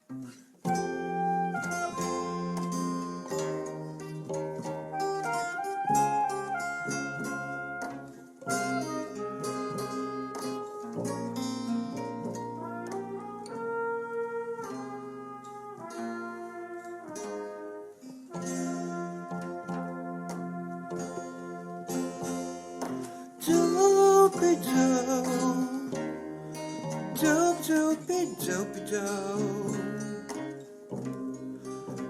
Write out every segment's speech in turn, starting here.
Dopey dope, dope, dopey, dopey dope,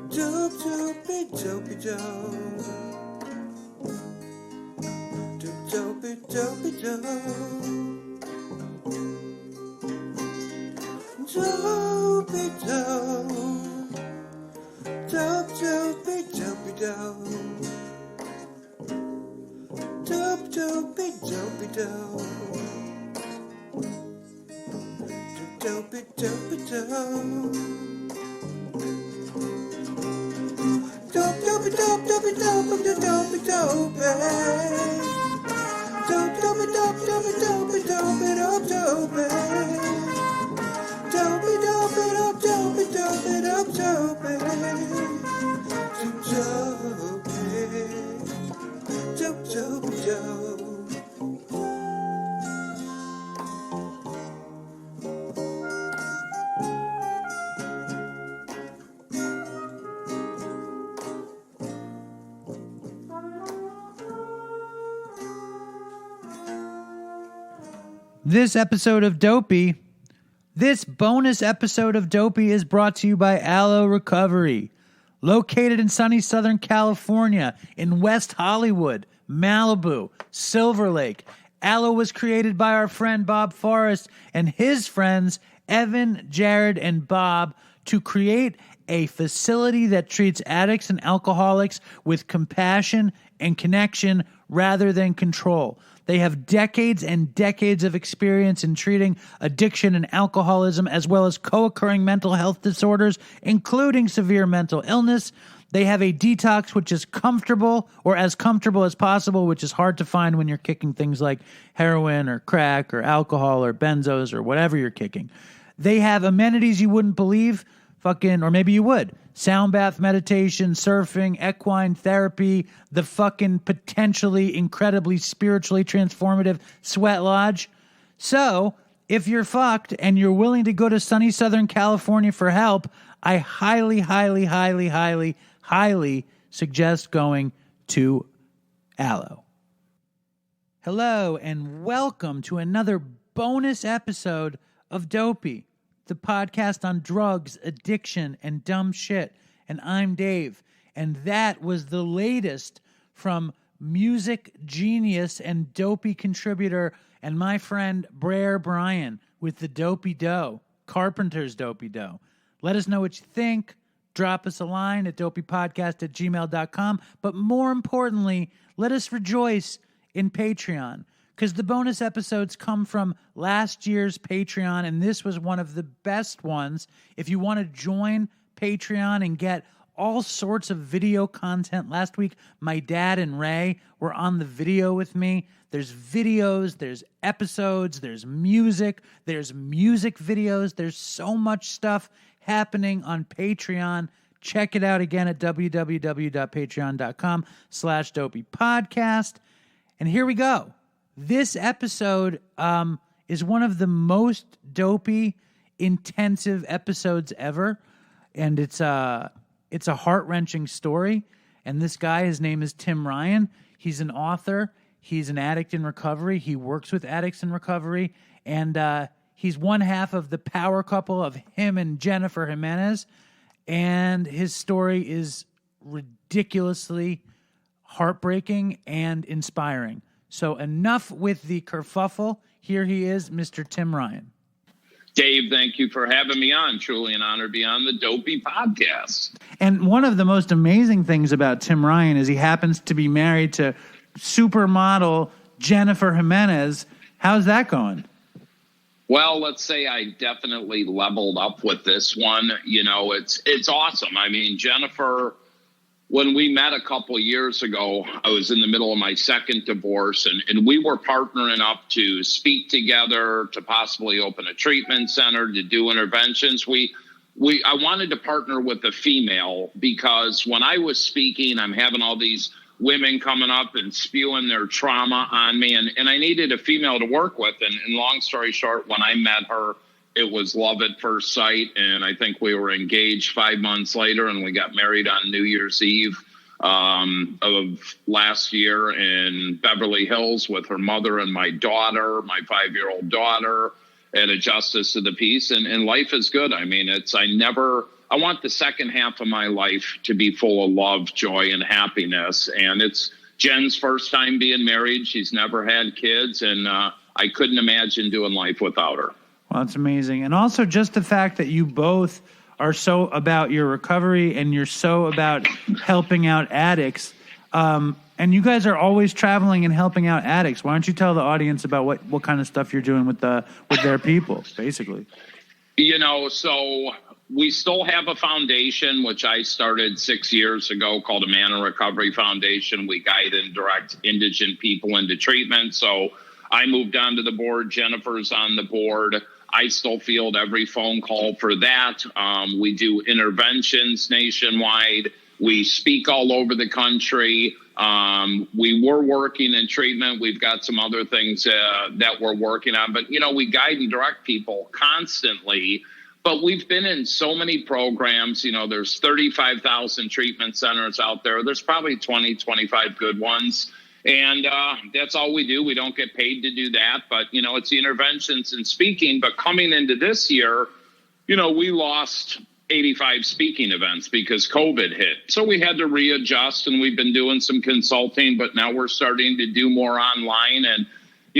dope, dopey, dopey dope, dope, dopey, dopey dope, dopey dope, dope, dopey, dopey dope. Dope, dopey, dopey dope. Dopey, dopey dope. Dope, dopey, dope, dopey, dope, dopey, dopey. Dope, dopey, dope, dopey, dopey, dopey, dope, dopey. Dopey, dopey, dope, dopey, dopey, dope, dopey. Dope, dope, dope. This bonus episode of Dopey is brought to you by Aloe Recovery. Located in sunny Southern California, in West Hollywood, Malibu, Silver Lake, Aloe was created by our friend Bob Forrest and his friends Evan, Jared, and Bob to create a facility that treats addicts and alcoholics with compassion and connection rather than control. They have decades and decades of experience in treating addiction and alcoholism, as well as co-occurring mental health disorders, including severe mental illness. They have a detox which is comfortable, or as comfortable as possible, which is hard to find when you're kicking things like heroin or crack or alcohol or benzos or whatever you're kicking. They have amenities you wouldn't believe, or maybe you would. Sound bath meditation, surfing, equine therapy, the fucking potentially incredibly spiritually transformative sweat lodge. So, if you're fucked and you're willing to go to sunny Southern California for help, I highly, highly, highly, highly, highly suggest going to Aloe. Hello, and welcome to another bonus episode of Dopey, the podcast on drugs, addiction, and dumb shit. And I'm Dave. And that was the latest from music genius and Dopey contributor and my friend Brer Brian with the Dopey Dough, Carpenter's Dopey Dough. Let us know what you think. Drop us a line at dopeypodcast@gmail.com. But more importantly, let us rejoice in Patreon, because the bonus episodes come from last year's Patreon, and this was one of the best ones. If you want to join Patreon and get all sorts of video content, last week my dad and Ray were on the video with me. There's videos, there's episodes, there's music videos. There's so much stuff happening on Patreon. Check it out again at www.patreon.com/dopeypodcast. And here we go. This episode is one of the most dopey, intensive episodes ever, and it's a heart-wrenching story. And this guy, his name is Tim Ryan. He's an author. He's an addict in recovery. He works with addicts in recovery, and he's one half of the power couple of him and Jennifer Jimenez. And his story is ridiculously heartbreaking and inspiring. So enough with the kerfuffle. Here he is, Mr. Tim Ryan. Dave, thank you for having me on. Truly an honor to be on the Dopey podcast. And one of the most amazing things about Tim Ryan is he happens to be married to supermodel Jennifer Jimenez. How's that going? Well, let's say I definitely leveled up with this one. You know, it's awesome. I mean, Jennifer, when we met a couple of years ago, I was in the middle of my second divorce, and we were partnering up to speak together, to possibly open a treatment center, to do interventions. We I wanted to partner with a female, because when I was speaking, I'm having all these women coming up and spewing their trauma on me, and I needed a female to work with. And long story short, when I met her, it was love at first sight. And I think we were engaged 5 months later, and we got married on New Year's Eve of last year in Beverly Hills with her mother and my daughter, my 5-year-old daughter, and a justice of the peace. And life is good. I mean, I want the second half of my life to be full of love, joy, and happiness. And it's Jen's first time being married. She's never had kids, and I couldn't imagine doing life without her. Well, that's amazing. And also just the fact that you both are so about your recovery and you're so about helping out addicts. And you guys are always traveling and helping out addicts. Why don't you tell the audience about what kind of stuff you're doing with their people, basically? So we still have a foundation, which I started 6 years ago, called a Man in Recovery Foundation. We guide and direct indigent people into treatment. So I moved on to the board. Jennifer's on the board. I still field every phone call for that. We do interventions nationwide. We speak all over the country. We were working in treatment. We've got some other things that we're working on. But, we guide and direct people constantly. But we've been in so many programs. There's 35,000 treatment centers out there. There's probably 20, 25 good ones. And that's all we do. We don't get paid to do that. But, it's the interventions and speaking. But coming into this year, we lost 85 speaking events because COVID hit. So we had to readjust, and we've been doing some consulting, but now we're starting to do more online. And,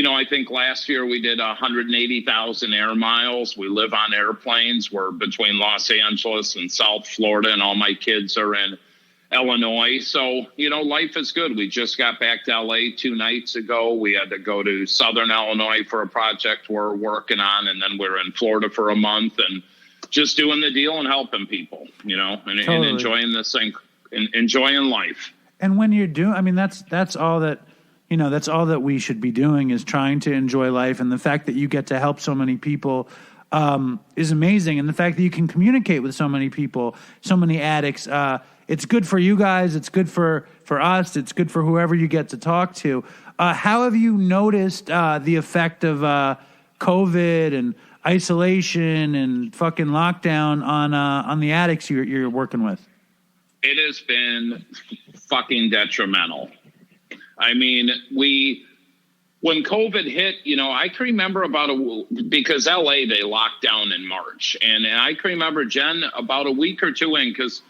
I think last year we did 180,000 air miles. We live on airplanes. We're between Los Angeles and South Florida, and all my kids are in Illinois. So, life is good. We just got back to LA 2 nights ago. We had to go to Southern Illinois for a project we're working on. And then we're in Florida for a month and just doing the deal and helping people, and enjoying this thing, and enjoying life. And when you're doing, that's all that, that's all that we should be doing, is trying to enjoy life. And the fact that you get to help so many people is amazing. And the fact that you can communicate with so many people, so many addicts, it's good for you guys. It's good for us. It's good for whoever you get to talk to. How have you noticed the effect of COVID and isolation and fucking lockdown on the addicts you're working with? It has been fucking detrimental. I mean, when COVID hit, I can remember because LA, they locked down in March. And I can remember Jen about a week or two in, because,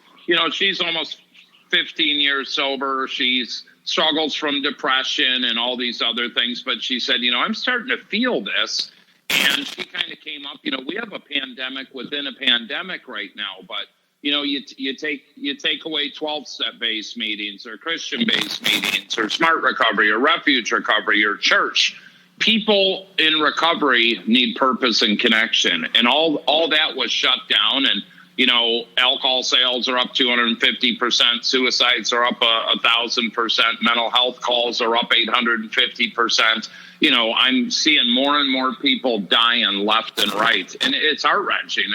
she's almost 15 years sober. She's struggles from depression and all these other things. But she said, I'm starting to feel this. And she kind of came up, we have a pandemic within a pandemic right now. But, you take away 12-step based meetings or Christian-based meetings or smart recovery or refuge recovery or church. People in recovery need purpose and connection. And all that was shut down. And, alcohol sales are up 250%. Suicides are up 1,000%. Mental health calls are up 850%. I'm seeing more and more people dying left and right. And it's heart-wrenching.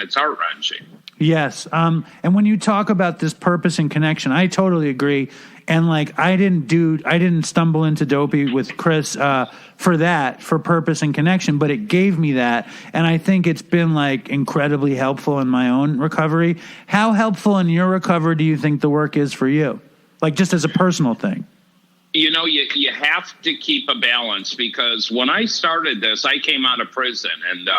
Yes. And when you talk about this purpose and connection, I totally agree. And I didn't stumble into Dopey with Chris for purpose and connection, but it gave me that. And I think it's been incredibly helpful in my own recovery. How helpful in your recovery do you think the work is for you? Just as a personal thing. You have to keep a balance, because when I started this, I came out of prison and,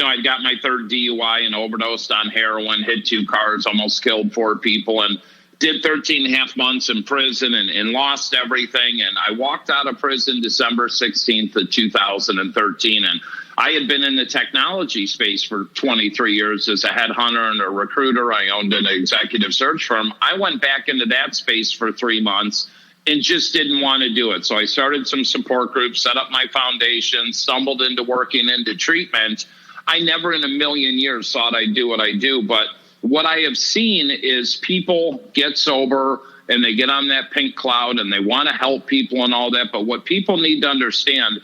I got my 3rd DUI and overdosed on heroin, hit 2 cars, almost killed 4 people, and did 13 and a half months in prison and lost everything. And I walked out of prison December 16th of 2013. And I had been in the technology space for 23 years as a headhunter and a recruiter. I owned an executive search firm. I went back into that space for 3 months and just didn't want to do it. So I started some support groups, set up my foundation, stumbled into working into treatment. I never in a million years thought I'd do what I do. But what I have seen is people get sober and they get on that pink cloud and they want to help people and all that. But what people need to understand,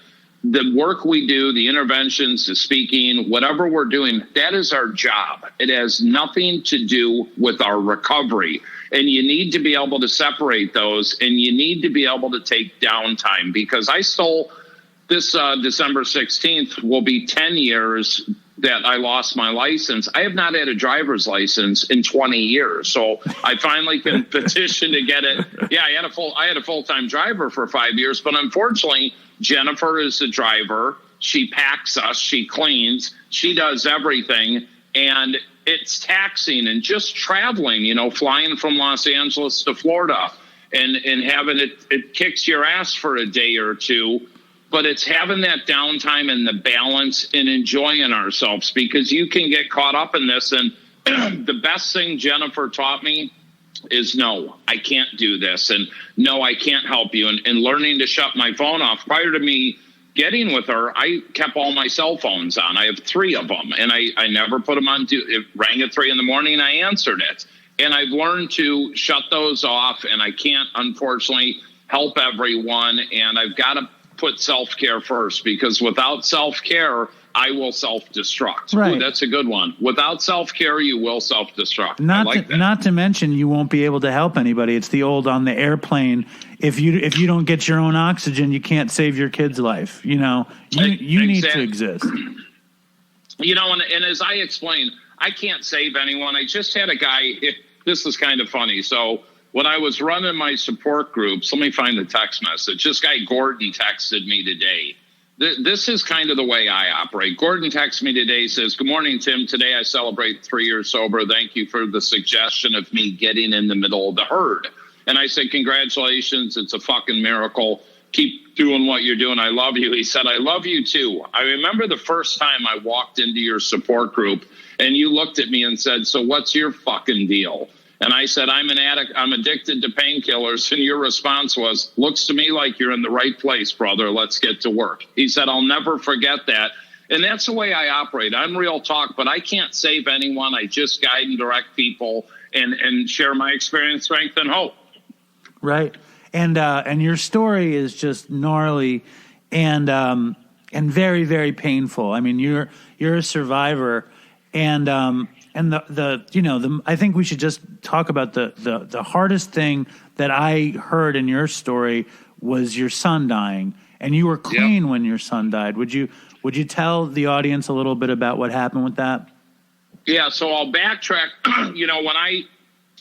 the work we do, the interventions, the speaking, whatever we're doing, that is our job. It has nothing to do with our recovery. And you need to be able to separate those, and you need to be able to take downtime, because I stole this December 16th will be 10 years that I lost my license. I have not had a driver's license in 20 years. So I finally can petition to get it. Yeah, I had a full-time driver for 5 years, but unfortunately, Jennifer is the driver. She packs us, she cleans, she does everything. And it's taxing, and just traveling, flying from Los Angeles to Florida and having it kicks your ass for a day or two. But it's having that downtime and the balance and enjoying ourselves, because you can get caught up in this. And the best thing Jennifer taught me is, no, I can't do this. And no, I can't help you. And learning to shut my phone off. Prior to me getting with her, I kept all my cell phones on. I have 3 of them, and I never put them on. It rang at 3 a.m. and I answered it. And I've learned to shut those off, and I can't, unfortunately, help everyone. And I've got to put self-care first, because without self-care, I will self-destruct. Right. Ooh, that's a good one. Without self-care, you will self-destruct. Not to mention, you won't be able to help anybody. It's the old on the airplane. If you don't get your own oxygen, you can't save your kid's life. You need to exist. And as I explained, I can't save anyone. I just had a guy. This is kind of funny. So when I was running my support groups, let me find the text message. This guy Gordon texted me today. This is kind of the way I operate. Gordon texts me today, says, "Good morning, Tim. Today I celebrate 3 years sober. Thank you for the suggestion of me getting in the middle of the herd." And I said, "Congratulations. It's a fucking miracle. Keep doing what you're doing. I love you." He said, "I love you too. I remember the first time I walked into your support group and you looked at me and said, 'So what's your fucking deal?' And I said, 'I'm an addict. I'm addicted to painkillers.' And your response was, 'Looks to me like you're in the right place, brother. Let's get to work.'" He said, "I'll never forget that." And that's the way I operate. I'm real talk, but I can't save anyone. I just guide and direct people and share my experience, strength, and hope. Right. And your story is just gnarly and very, very painful. I mean, you're a survivor, and I think we should just talk about the hardest thing that I heard in your story was your son dying, and you were clean when your son died. Would you tell the audience a little bit about what happened with that? Yeah. So I'll backtrack.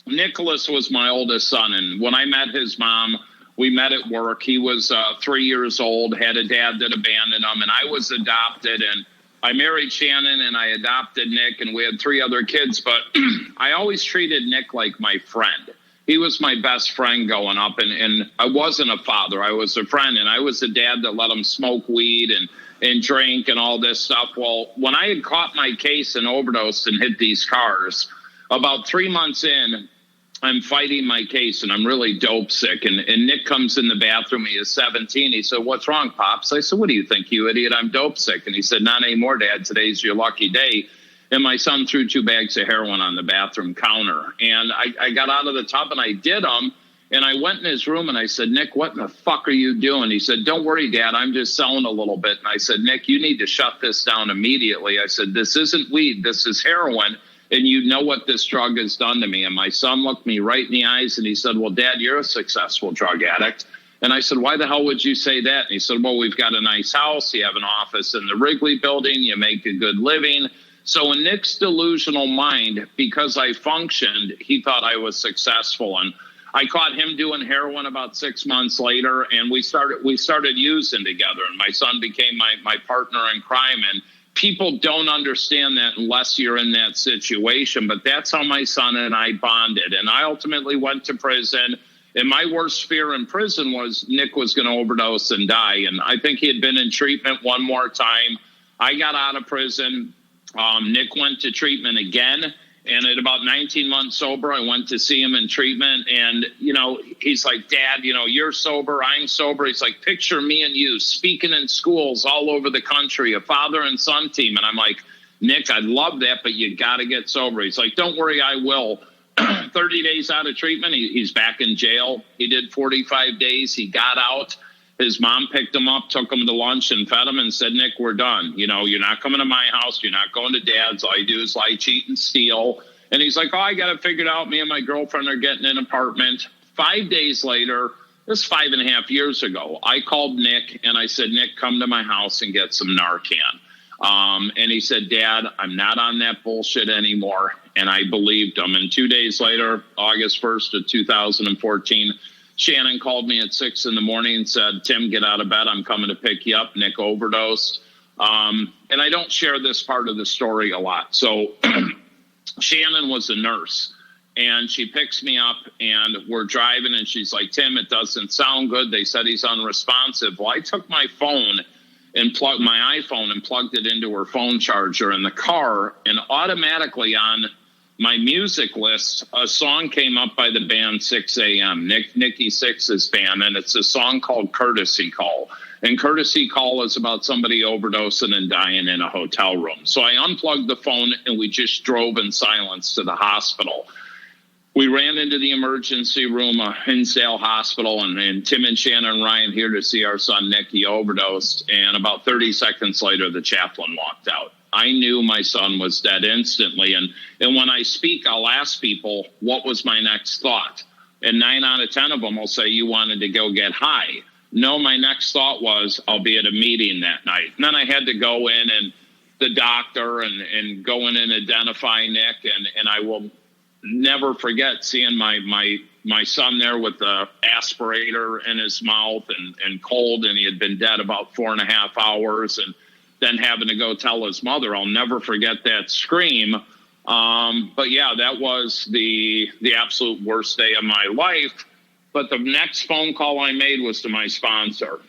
Nicholas was my oldest son, and when I met his mom, we met at work. He was 3 years old, had a dad that abandoned him, and I was adopted, and I married Shannon and I adopted Nick, and we had 3 other kids, but I always treated Nick like my friend. He was my best friend going up, and I wasn't a father. I was a friend, and I was a dad that let him smoke weed and drink and all this stuff. Well, when I had caught my case and overdosed and hit these cars, about 3 months in, I'm fighting my case, and I'm really dope sick. And Nick comes in the bathroom. He is 17. He said, "What's wrong, Pops?" I said, "What do you think, you idiot? I'm dope sick." And he said, "Not anymore, Dad. Today's your lucky day." And my son threw 2 bags of heroin on the bathroom counter. And I got out of the tub, and I did them. And I went in his room, and I said, "Nick, what in the fuck are you doing?" He said, "Don't worry, Dad. I'm just selling a little bit." And I said, "Nick, you need to shut this down immediately." I said, "This isn't weed. This is heroin. And you know what this drug has done to me." And my son looked me right in the eyes and he said, "Well, Dad, you're a successful drug addict." And I said, "Why the hell would you say that?" And he said, "Well, we've got a nice house. You have an office in the Wrigley building. You make a good living." So in Nick's delusional mind, because I functioned, he thought I was successful. And I caught him doing heroin about 6 months later, and we started using together. And my son became my partner in crime. And people don't understand that unless you're in that situation. But that's how my son and I bonded. And I ultimately went to prison. And my worst fear in prison was Nick was going to overdose and die. And I think he had been in treatment one more time. I got out of prison. Nick went to treatment again. And at about 19 months sober, I went to see him in treatment. And, he's like, "Dad, you're sober, I'm sober." He's like, "Picture me and you speaking in schools all over the country, a father and son team." And I'm like, "Nick, I'd love that, but you got to get sober." He's like, "Don't worry, I will." 30 days out of treatment, he's back in jail. He did 45 days. He got out. His mom picked him up, took him to lunch, and fed him and said, Nick, we're done. You know, you're not coming to my house. You're not going to Dad's. All you do is lie, cheat, and steal. And he's like, oh, I got it figured out. Me and my girlfriend are getting an apartment. 5 days later, this is 5.5 years ago, I called Nick, and I said, Nick, come to my house and get some Narcan. And he said, Dad, I'm not on that bullshit anymore. And I believed him. And 2 days later, August 1st of 2014, Shannon called me at 6 in the morning and said, Tim, get out of bed. I'm coming to pick you up. Nick overdosed. And I don't share this part of the story a lot. So Shannon was a nurse, and she picks me up, and we're driving, and she's like, Tim, it doesn't sound good. They said he's unresponsive. Well, I took my phone and plugged my iPhone and plugged it into her phone charger in the car, and automatically on my music list, a song came up by the band 6 a.m., Nikki Sixx's band, and it's a song called Courtesy Call. And Courtesy Call is about somebody overdosing and dying in a hotel room. So I unplugged the phone, and we just drove in silence to the hospital. We ran into the emergency room, Hinsdale Hospital, and Tim and Shannon and Ryan here to see our son Nick. He overdosed, and about 30 seconds later, the chaplain walked out. I knew my son was dead instantly, and when I speak, I'll ask people, what was my next thought? And 9 out of 10 of them will say, you wanted to go get high. No, my next thought was, I'll be at a meeting that night. And then I had to go in, and the doctor, and go in and identify Nick, and I will never forget seeing my son there with the aspirator in his mouth and cold, and he had been dead about 4.5 hours, and then having to go tell his mother. I'll never forget that scream. But yeah, that was the absolute worst day of my life. But the next phone call I made was to my sponsor,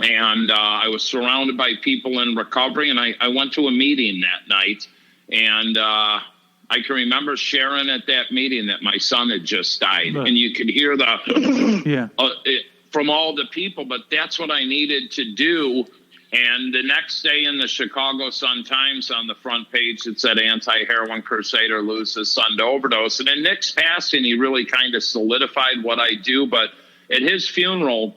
and I was surrounded by people in recovery, and I went to a meeting that night, and I can remember sharing at that meeting that my son had just died, and you could hear the from all the people, but that's what I needed to do. And the next day in the Chicago Sun-Times, on the front page, it said, anti-heroin crusader loses son to overdose. And in Nick's passing, he really kind of solidified what I do. But at his funeral,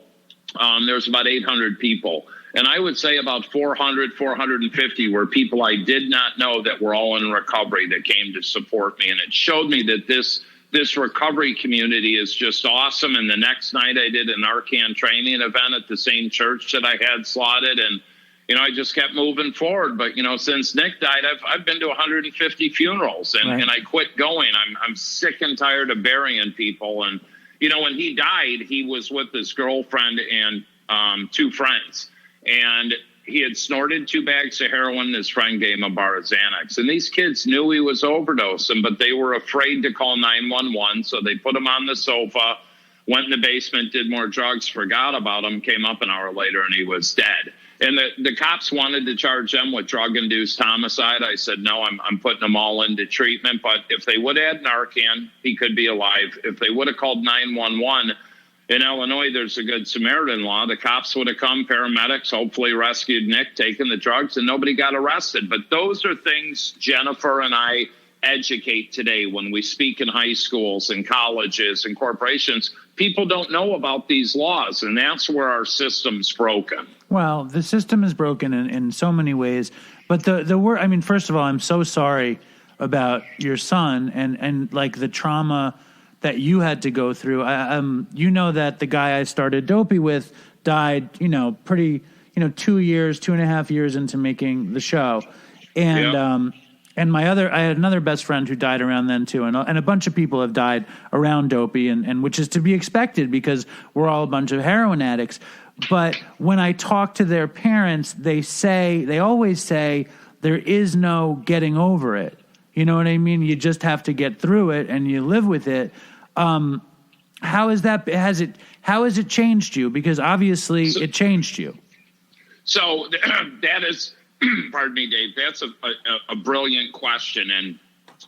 there's about 800 people. And I would say about 400, 450 were people I did not know that were all in recovery that came to support me. And it showed me that this recovery community is just awesome. And the next night I did an Narcan training event at the same church that I had slotted. And, you know, I just kept moving forward. But, you know, since Nick died, I've been to 150 funerals, and I quit going. I'm sick and tired of burying people. And, you know, when he died, he was with his girlfriend and 2 friends. And he had snorted 2 bags of heroin. His friend gave him a bar of Xanax. And these kids knew he was overdosing, but they were afraid to call 911. So they put him on the sofa, went in the basement, did more drugs, forgot about him, came up an hour later, and he was dead. And the cops wanted to charge them with drug-induced homicide. I said, no, I'm putting them all into treatment. But if they would add Narcan, he could be alive. If they would have called 911, in Illinois, there's a Good Samaritan law. The cops would have come, paramedics, hopefully rescued Nick, taken the drugs, and nobody got arrested. But those are things Jennifer and I educate today when we speak in high schools and colleges and corporations. People don't know about these laws, and that's where our system's broken. Well, the system is broken in so many ways. But the word, I mean, first of all, I'm so sorry about your son and like the trauma that you had to go through. You know that the guy I started Dopey with died, you know, pretty, 2.5 years into making the show. And, and I had another best friend who died around then too. And a bunch of people have died around Dopey, and which is to be expected because we're all a bunch of heroin addicts. But when I talk to their parents, they always say there is no getting over it. You know what I mean? You just have to get through it and you live with it. How is that? How has it changed you? Because obviously it changed you. So that is, pardon me, Dave, that's a brilliant question. And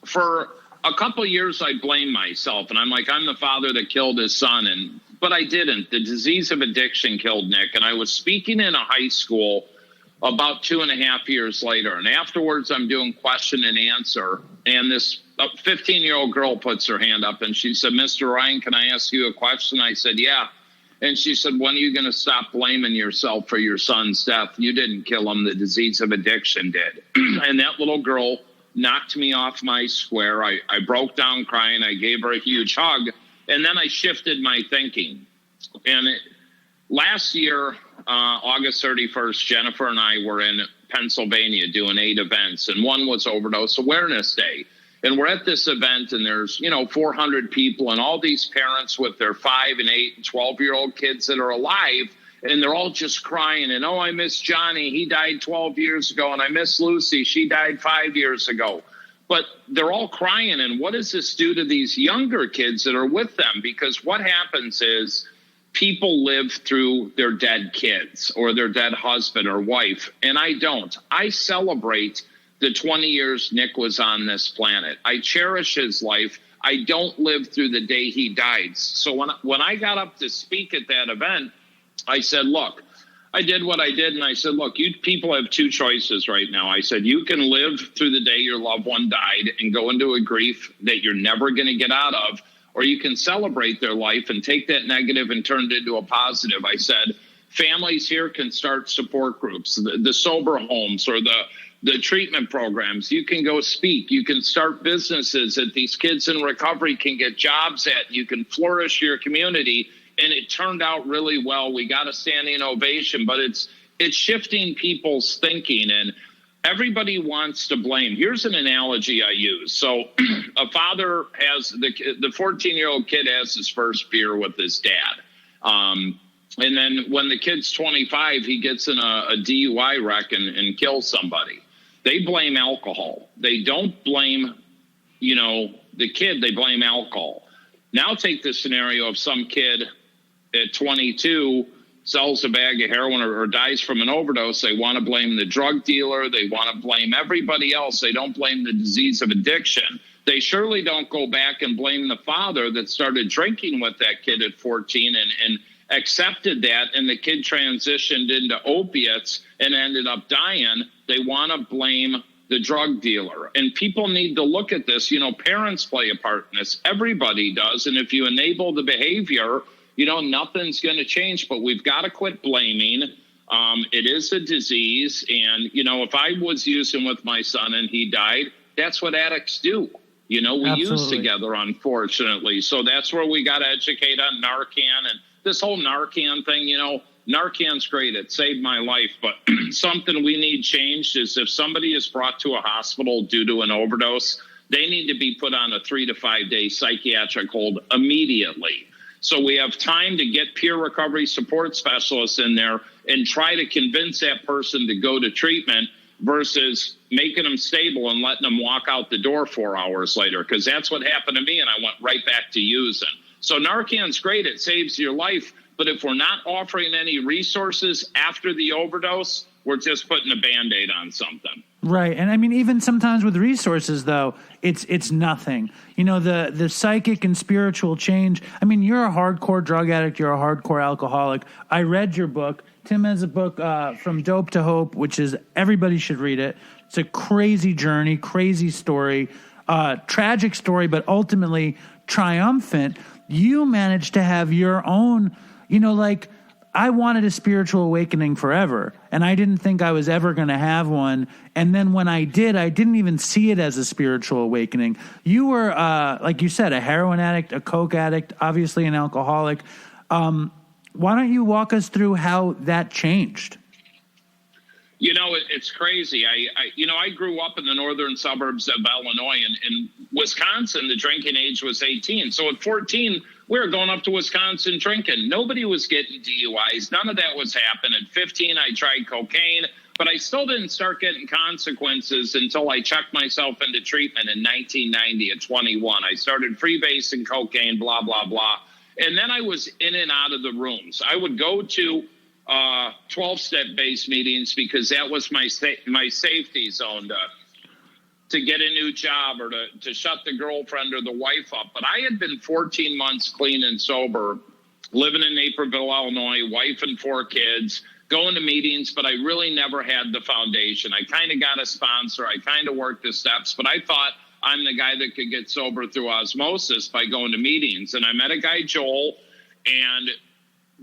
for a couple of years, I blamed myself. And I'm like, I'm the father that killed his son. But I didn't. The disease of addiction killed Nick. And I was speaking in a high school about 2.5 years later. And afterwards, I'm doing question and answer. And this 15-year-old girl puts her hand up and she said, Mr. Ryan, can I ask you a question? I said, yeah. And she said, when are you going to stop blaming yourself for your son's death? You didn't kill him. The disease of addiction did. And that little girl knocked me off my square. I broke down crying. I gave her a huge hug. And then I shifted my thinking. And last year, August 31st, Jennifer and I were in Pennsylvania doing 8 events. And one was Overdose Awareness Day. And we're at this event, and there's, 400 people and all these parents with their 5 and 8 and 12-year-old kids that are alive, and they're all just crying. And, I miss Johnny. He died 12 years ago. And I miss Lucy. She died 5 years ago. But they're all crying. And what does this do to these younger kids that are with them? Because what happens is people live through their dead kids or their dead husband or wife, and I don't. I celebrate the 20 years Nick was on this planet. I cherish his life. I don't live through the day he died. So when I got up to speak at that event, I said, look, I did what I did. And I said, look, you people have 2 choices right now. I said, you can live through the day your loved one died and go into a grief that you're never going to get out of, or you can celebrate their life and take that negative and turn it into a positive. I said, families here can start support groups, the sober homes or the treatment programs. You can go speak. You can start businesses that these kids in recovery can get jobs at. You can flourish your community. And it turned out really well. We got a standing ovation, but it's shifting people's thinking, and everybody wants to blame. Here's an analogy I use. So a father has the 14-year-old kid has his first beer with his dad. And then when the kid's 25, he gets in a DUI wreck and kills somebody. They blame alcohol. They don't blame, the kid. They blame alcohol. Now take the scenario of some kid at 22 sells a bag of heroin or dies from an overdose. They want to blame the drug dealer. They want to blame everybody else. They don't blame the disease of addiction. They surely don't go back and blame the father that started drinking with that kid at 14 and accepted that, and the kid transitioned into opiates and ended up dying. They want to blame the drug dealer. And people need to look at this. Parents play a part in this. Everybody does. And if you enable the behavior, nothing's going to change. But we've got to quit blaming. It is a disease. And, if I was using with my son and he died, that's what addicts do. We Absolutely. use together, unfortunately. So that's where we got to educate on Narcan and this whole Narcan thing. Narcan's great. It saved my life. But something we need changed is if somebody is brought to a hospital due to an overdose, they need to be put on a 3 to 5 day psychiatric hold immediately. So we have time to get peer recovery support specialists in there and try to convince that person to go to treatment versus making them stable and letting them walk out the door 4 hours later, because that's what happened to me, and I went right back to using. So Narcan's great. It saves your life. But if we're not offering any resources after the overdose, we're just putting a Band-Aid on something. Right. And I mean, even sometimes with resources, though, it's nothing. The psychic and spiritual change. I mean, you're a hardcore drug addict. You're a hardcore alcoholic. I read your book. Tim has a book, From Dope to Hope, which is everybody should read it. It's a crazy journey, crazy story, tragic story, but ultimately triumphant. You managed to have your own, I wanted a spiritual awakening forever, and I didn't think I was ever going to have one. And then when I did, I didn't even see it as a spiritual awakening. You were, like you said, a heroin addict, a coke addict, obviously an alcoholic. Why don't you walk us through how that changed? It's crazy. I grew up in the northern suburbs of Illinois. In Wisconsin, the drinking age was 18. So at 14, we were going up to Wisconsin drinking. Nobody was getting DUIs. None of that was happening. At 15, I tried cocaine, but I still didn't start getting consequences until I checked myself into treatment in 1990 at 21. I started freebasing cocaine, blah, blah, blah. And then I was in and out of the rooms. I would go to 12-step based meetings because that was my safety zone to get a new job or to shut the girlfriend or the wife up. But I had been 14 months clean and sober, living in Naperville, Illinois, wife and 4 kids, going to meetings, but I really never had the foundation. I kind of got a sponsor. I kind of worked the steps, but I thought I'm the guy that could get sober through osmosis by going to meetings. And I met a guy, Joel, and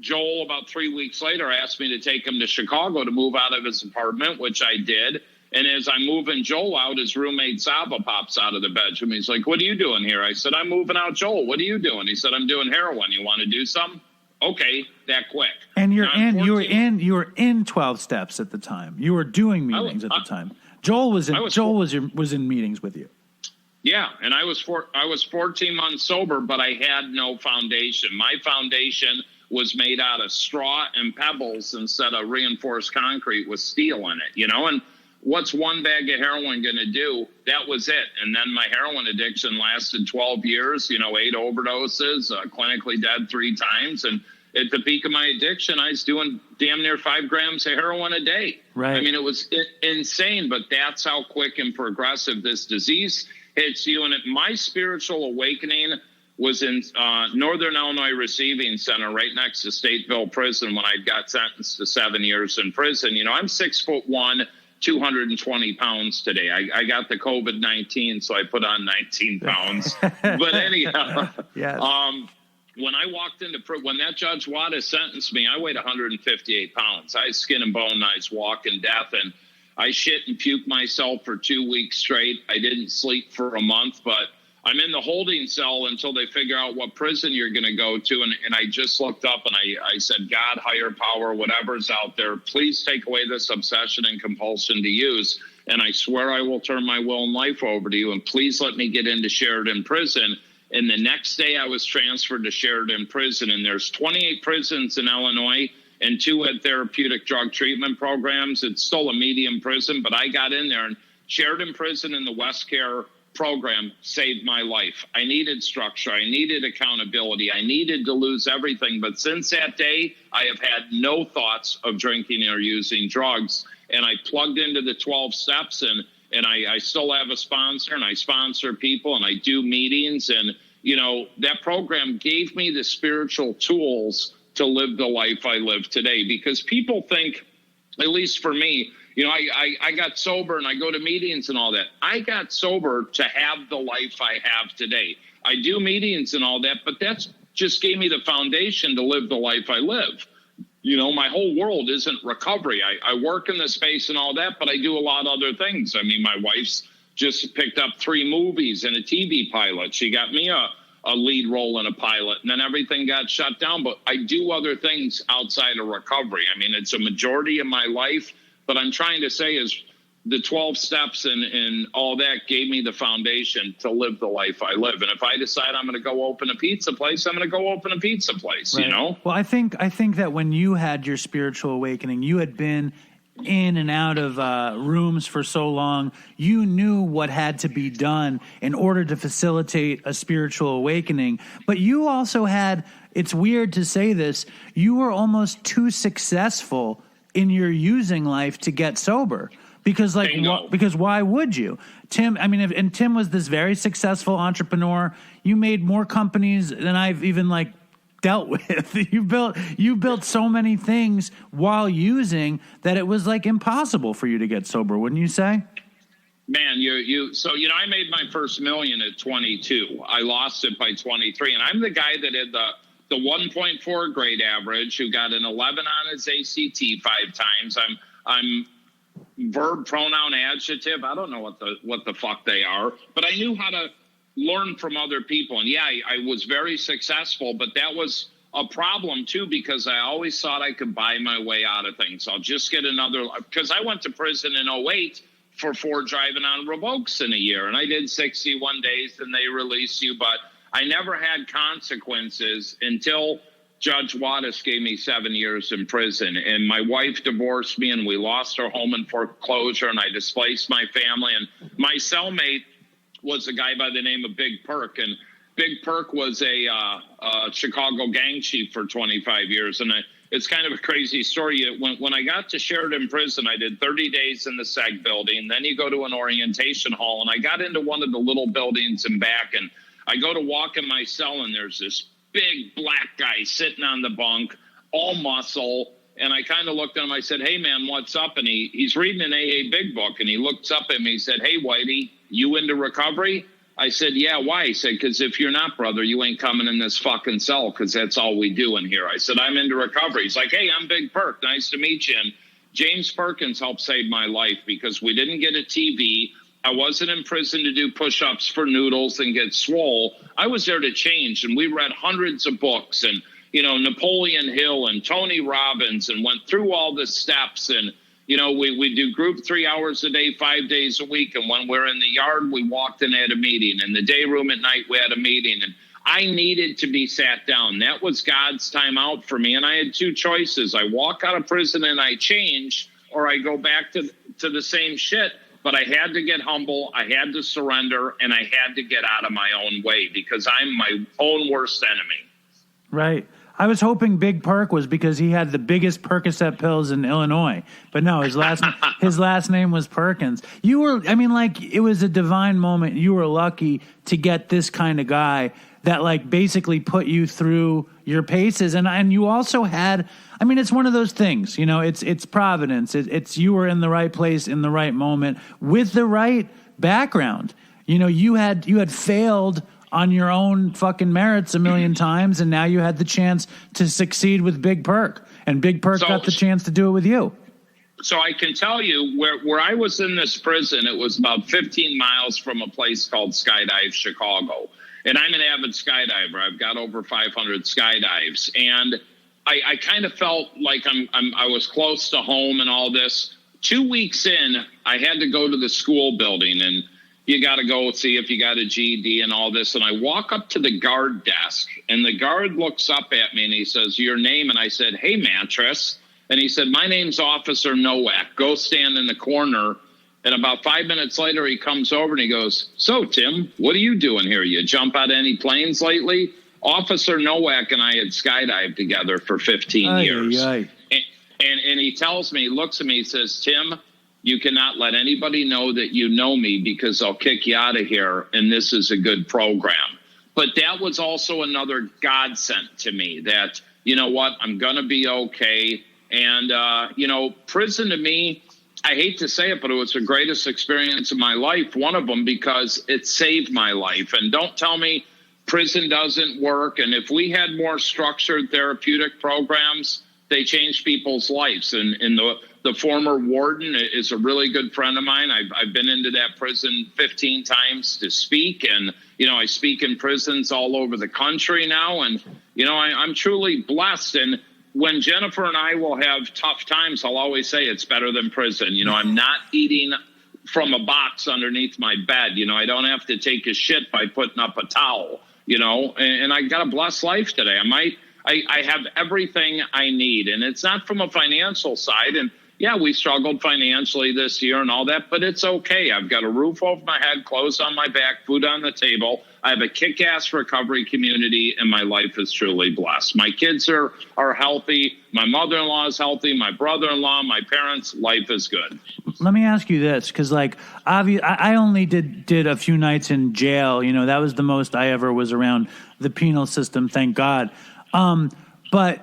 Joel, about 3 weeks later, asked me to take him to Chicago to move out of his apartment, which I did. And as I'm moving Joel out, his roommate Saba pops out of the bedroom. He's like, "What are you doing here?" I said, "I'm moving out Joel. What are you doing?" He said, "I'm doing heroin. You want to do something?" Okay, that quick. And you were in 12 steps at the time. You were doing meetings at the time. Joel was in meetings with you. Yeah, and I was 14 months sober, but I had no foundation. My foundation was made out of straw and pebbles instead of reinforced concrete with steel in it, and what's one bag of heroin going to do? That was it. And then my heroin addiction lasted 12 years, 8 overdoses, clinically dead 3 times. And at the peak of my addiction, I was doing damn near 5 grams of heroin a day. Right. I mean, it was insane, but that's how quick and progressive this disease hits you. And my spiritual awakening was in Northern Illinois Receiving Center right next to Stateville Prison when I got sentenced to 7 years in prison. I'm 6'1", 220 pounds today. I got the COVID-19, so I put on 19 pounds. But anyhow, yes. When I walked into when that Judge Wattis sentenced me, I weighed 158 pounds. I had skin and bone, I was walking death, and I shit and puked myself for 2 weeks straight. I didn't sleep for a month, but I'm in the holding cell until they figure out what prison you're going to go to. And I just looked up and I said, "God, higher power, whatever's out there, please take away this obsession and compulsion to use. And I swear I will turn my will and life over to you. And please let me get into Sheridan Prison." And the next day I was transferred to Sheridan Prison. And there's 28 prisons in Illinois and 2 had therapeutic drug treatment programs. It's still a medium prison, but I got in there. And Sheridan Prison and the West Care program saved my life. I needed structure. I needed accountability. I needed to lose everything. But since that day, I have had no thoughts of drinking or using drugs. And I plugged into the 12 steps and I still have a sponsor and I sponsor people and I do meetings. And, that program gave me the spiritual tools to live the life I live today, because people think, at least for me, I got sober and I go to meetings and all that. I got sober to have the life I have today. I do meetings and all that, but that's just gave me the foundation to live the life I live. My whole world isn't recovery. I work in the space and all that, but I do a lot of other things. I mean, my wife's just picked up 3 movies and a TV pilot. She got me a lead role in a pilot, and then everything got shut down. But I do other things outside of recovery. I mean, it's a majority of my life. But I'm trying to say is the 12 steps and all that gave me the foundation to live the life I live. And if I decide I'm going to go open a pizza place, I'm going to go open a pizza place, right. Well, I think that when you had your spiritual awakening, you had been in and out of rooms for so long, you knew what had to be done in order to facilitate a spiritual awakening. But you also had, it's weird to say this, you were almost too successful in your using life to get sober, because because why would you? Tim, and Tim was this very successful entrepreneur. You made more companies than I've even dealt with. You built so many things while using that it was impossible for you to get sober, wouldn't you say? Man, I made my first $1 million at 22. I lost it by 23, and I'm the guy that had the 1.4 grade average, who got an 11 on his ACT 5 times. I'm verb, pronoun, adjective. I don't know what the fuck they are, but I knew how to learn from other people. And yeah, I was very successful, but that was a problem too, because I always thought I could buy my way out of things. I'll just get because I went to prison in 2008 for 4 driving on revokes in a year, and I did 61 days and they released you, but I never had consequences until Judge Wattis gave me 7 years in prison. And my wife divorced me and we lost our home in foreclosure, and I displaced my family. And my cellmate was a guy by the name of Big Perk. And Big Perk was a Chicago gang chief for 25 years. And it's kind of a crazy story. When I got to Sheridan Prison, I did 30 days in the SEG building. Then you go to an orientation hall, and I got into one of the little buildings in back, and I go to walk in my cell, and there's this big black guy sitting on the bunk, all muscle. And I kind of looked at him. I said, "Hey, man, what's up?" And he's reading an AA Big Book, and he looks up at me. He said, "Hey, Whitey, you into recovery?" I said, yeah, why? He said, because if you're not, brother, you ain't coming in this fucking cell, because that's all we do in here. I said, I'm into recovery. He's like, hey, I'm Big Perk. Nice to meet you. And James Perkins helped save my life because we didn't get a TV. I wasn't in prison to do push-ups for noodles and get swole. I was there to change, and we read hundreds of books and, you know, Napoleon Hill and Tony Robbins, and went through all the steps. And, you know, we do group 3 hours a day, 5 days a week. And when we're in the yard, we walked and had a meeting. In the day room at night, we had a meeting. And I needed to be sat down. That was God's time out for me. And I had two choices. I walk out of prison and I change, or I go back to the same shit. But I had to get humble. I had to surrender, and I had to get out of my own way because I'm my own worst enemy. Right. I was hoping Big Perk was because he had the biggest Percocet pills in Illinois, but no, his last name was Perkins. You were, I mean, like, it was a divine moment. You were lucky to get this kind of guy that, like, basically put you through your paces. And you also had, I mean, it's one of those things, you know, it's providence. It's you were in the right place in the right moment with the right background. You know, you had failed on your own fucking merits a million times, and now you had the chance to succeed with Big Perk, and Big Perk got the chance to do it with you. So I can tell you where I was in this prison, it was about 15 miles from a place called Skydive Chicago. And I'm an avid skydiver. I've got over 500 skydives. And I kind of felt like I was close to home and all this. 2 weeks in, I had to go to the school building, and you got to go see if you got a GED and all this. And I walk up to the guard desk, and the guard looks up at me and he says, your name? And I said, hey, mattress. And he said, my name's Officer Nowak. Go stand in the corner. And about 5 minutes later, he comes over and he goes, so, Tim, what are you doing here? You jump out of any planes lately? Officer Nowak and I had skydived together for 15 years. And he tells me, looks at me, he says, Tim, you cannot let anybody know that you know me because I'll kick you out of here, and this is a good program. But that was also another godsend to me that, you know what, I'm going to be okay. And, you know, prison to me, I hate to say it, but it was the greatest experience of my life, one of them, because it saved my life. And don't tell me prison doesn't work. And if we had more structured therapeutic programs, they change people's lives. And the former warden is a really good friend of mine. I've been into that prison 15 times to speak. And, you know, I speak in prisons all over the country now. And, you know, I'm truly blessed. And when Jennifer and I will have tough times, I'll always say it's better than prison. You know, I'm not eating from a box underneath my bed. You know, I don't have to take a shit by putting up a towel, you know, and I got a blessed life today. I have everything I need, and it's not from a financial side. And yeah, we struggled financially this year and all that, but it's okay. I've got a roof over my head, clothes on my back, food on the table. I have a kick-ass recovery community, and my life is truly blessed. My kids are healthy. My mother-in-law is healthy. My brother-in-law, my parents, life is good. Let me ask you this, because, like, I only did a few nights in jail. You know, that was the most I ever was around the penal system, thank God. But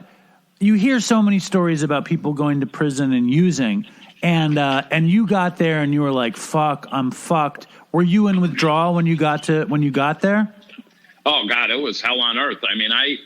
you hear so many stories about people going to prison and using, and you got there and you were like, fuck, I'm fucked. Were you in withdrawal when you got there? Oh God, it was hell on earth. I mean, I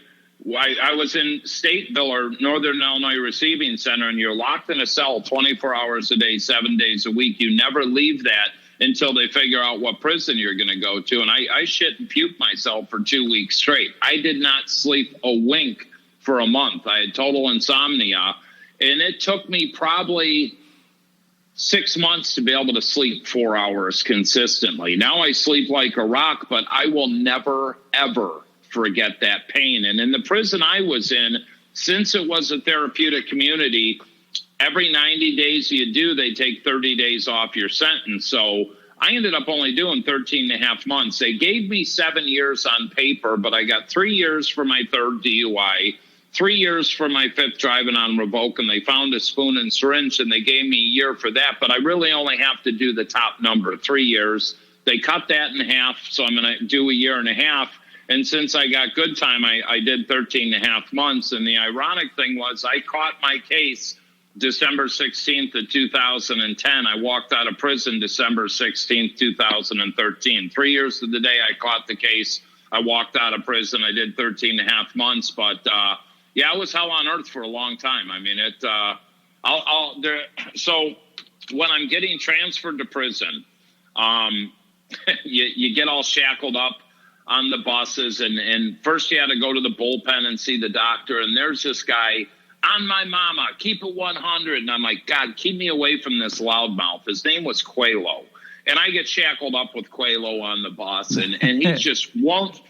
was in Stateville or Northern Illinois Receiving Center, and you're locked in a cell 24 hours a day, 7 days a week. You never leave that until they figure out what prison you're going to go to. And I shit and puke myself for 2 weeks straight. I did not sleep a wink for a month. I had total insomnia, and it took me probably 6 months to be able to sleep 4 hours consistently. Now I sleep like a rock, but I will never, ever forget that pain. And in the prison I was in, since it was a therapeutic community, every 90 days you do, they take 30 days off your sentence. So I ended up only doing 13 and a half months. They gave me 7 years on paper, but I got 3 years for my third DUI, 3 years for my fifth driving on revoke, and they found a spoon and syringe, and they gave me a year for that. But I really only have to do the top number, 3 years. They cut that in half, so I'm going to do a year and a half. And since I got good time, I did 13 and a half months. And the ironic thing was I caught my case December 16th of 2010. I walked out of prison December 16th, 2013. 3 years to the day I caught the case. I walked out of prison. I did 13 and a half months, but yeah, it was hell on earth for a long time. I mean, so when I'm getting transferred to prison, you get all shackled up on the buses, and first you had to go to the bullpen and see the doctor, and there's this guy, on my mama, keep it 100, and I'm like, God, keep me away from this loudmouth. His name was Quelo, and I get shackled up with Quelo on the bus, and he just won't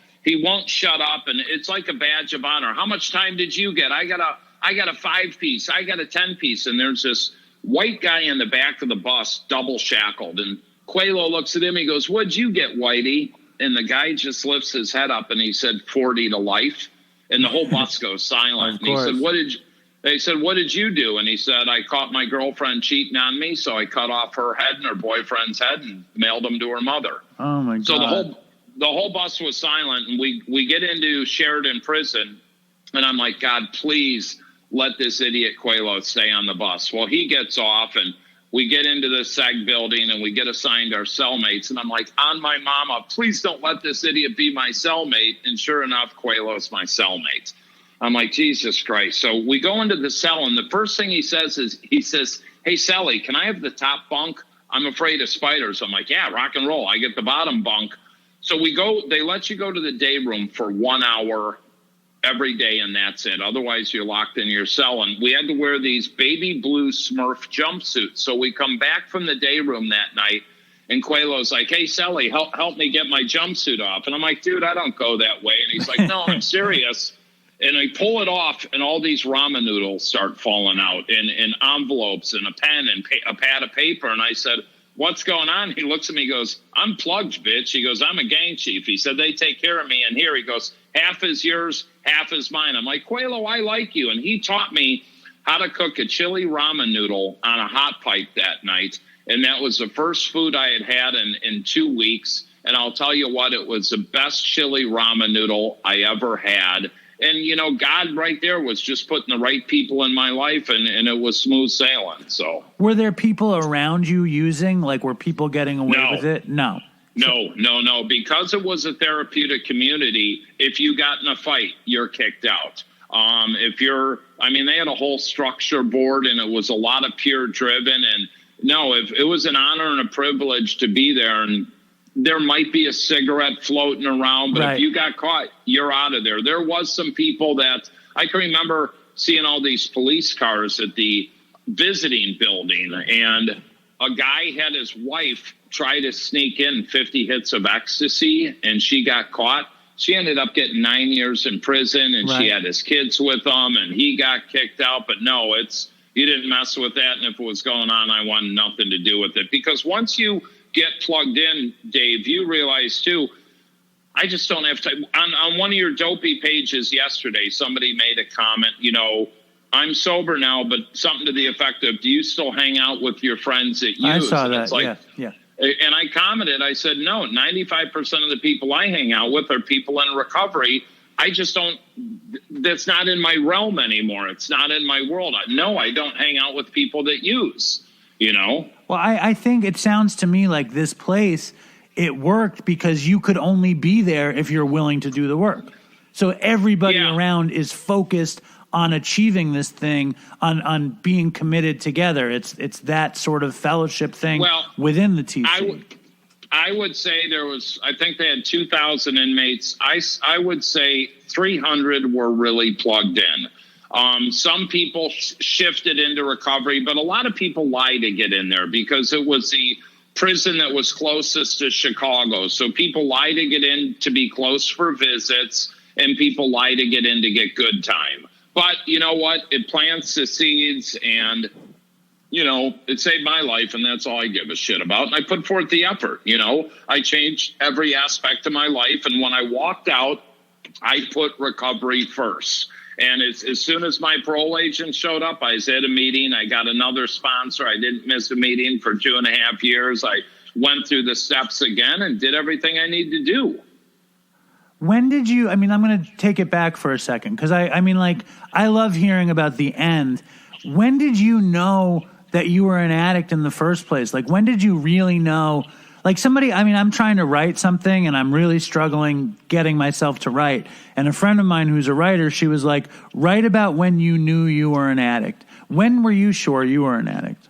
shut up, and it's like a badge of honor. How much time did you get? I got a 5-piece, I got a 10-piece, and there's this white guy in the back of the bus, double shackled, and Quelo looks at him, he goes, what'd you get, Whitey? And the guy just lifts his head up and he said 40 to life. And the whole bus goes silent. And he said, they said, what did you do? And he said, I caught my girlfriend cheating on me, so I cut off her head and her boyfriend's head and mailed them to her mother. Oh my God. So the whole bus was silent, and we get into Sheridan Prison, and I'm like, God, please let this idiot Quelo stay on the bus. Well, he gets off, and we get into the SEG building, and we get assigned our cellmates. And I'm like, on my mama, please don't let this idiot be my cellmate. And sure enough, Quelo's my cellmate. I'm like, Jesus Christ. So we go into the cell, and the first thing he says is, hey, Sally, can I have the top bunk? I'm afraid of spiders. I'm like, yeah, rock and roll. I get the bottom bunk. So they let you go to the day room for 1 hour every day, and that's it. Otherwise, you're locked in your cell. And we had to wear these baby blue Smurf jumpsuits. So we come back from the day room that night, and Quelo's like, hey, Sally, help me get my jumpsuit off. And I'm like, dude, I don't go that way. And he's like, no, I'm serious. And I pull it off, and all these ramen noodles start falling out, and envelopes and a pen and a pad of paper. And I said, what's going on? He looks at me, he goes, I'm plugged, bitch. He goes, I'm a gang chief. He said, they take care of me. And here he goes, half is yours, half is mine. I'm like, Quelo, I like you. And he taught me how to cook a chili ramen noodle on a hot pipe that night. And that was the first food I had had in 2 weeks. And I'll tell you what, it was the best chili ramen noodle I ever had. And, you know, God right there was just putting the right people in my life, and it was smooth sailing. So, were there people around you using, like, were people getting away with it? No. No. Because it was a therapeutic community, if you got in a fight, you're kicked out. They had a whole structure board, and it was a lot of peer driven. And no, if it was an honor and a privilege to be there, and there might be a cigarette floating around, but If you got caught, you're out of there. There was some people that I can remember seeing all these police cars at the visiting building, and a guy had his wife try to sneak in 50 hits of ecstasy, and she got caught. She ended up getting 9 years in prison, and she had his kids with them, and he got kicked out. But no, you didn't mess with that. And if it was going on, I wanted nothing to do with it, because once you get plugged in, Dave, you realize too, I just don't have time. On one of your Dopey pages yesterday, somebody made a comment, you know, I'm sober now, but something to the effect of, do you still hang out with your friends that use? I saw that, yeah. And I commented, I said, no, 95% of the people I hang out with are people in recovery. I just don't, that's not in my realm anymore. It's not in my world. No, I don't hang out with people that use, you know? Well, I think it sounds to me like this place, it worked because you could only be there if you're willing to do the work. So everybody around is focused on achieving this thing, on being committed together. It's that sort of fellowship thing within the TC. I would say I think they had 2,000 inmates. I would say 300 were really plugged in. Some people shifted into recovery, but a lot of people lie to get in there because it was the prison that was closest to Chicago. So people lie to get in to be close for visits, and people lie to get in to get good time. But you know what? It plants the seeds, and, you know, it saved my life, and that's all I give a shit about. And I put forth the effort, you know. I changed every aspect of my life, and when I walked out, I put recovery first. And as soon as my parole agent showed up, I was at a meeting. I got another sponsor. I didn't miss a meeting for 2.5 years. I went through the steps again and did everything I need to do. When did you, I'm going to take it back for a second, because I love hearing about the end. When did you know that you were an addict in the first place? Like, when did you really know? Like I'm trying to write something and I'm really struggling getting myself to write. And a friend of mine who's a writer, she was like, write about when you knew you were an addict. When were you sure you were an addict?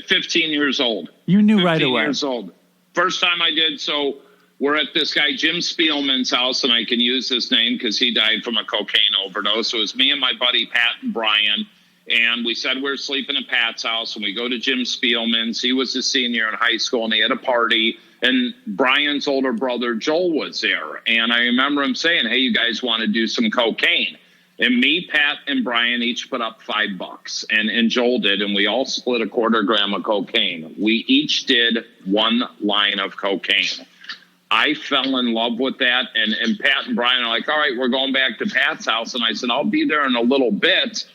15 years old. You knew right away. 15 years old. First time I did. So we're at this guy, Jim Spielman's house, and I can use his name because he died from a cocaine overdose. So it was me and my buddy, Pat and Brian. And we said we were sleeping at Pat's house, and we go to Jim Spielman's. He was a senior in high school, and he had a party. And Brian's older brother, Joel, was there. And I remember him saying, hey, you guys want to do some cocaine? And me, Pat, and Brian each put up $5. And Joel did, and we all split a quarter gram of cocaine. We each did one line of cocaine. I fell in love with that. And Pat and Brian are like, all right, we're going back to Pat's house. And I said, I'll be there in a little bit.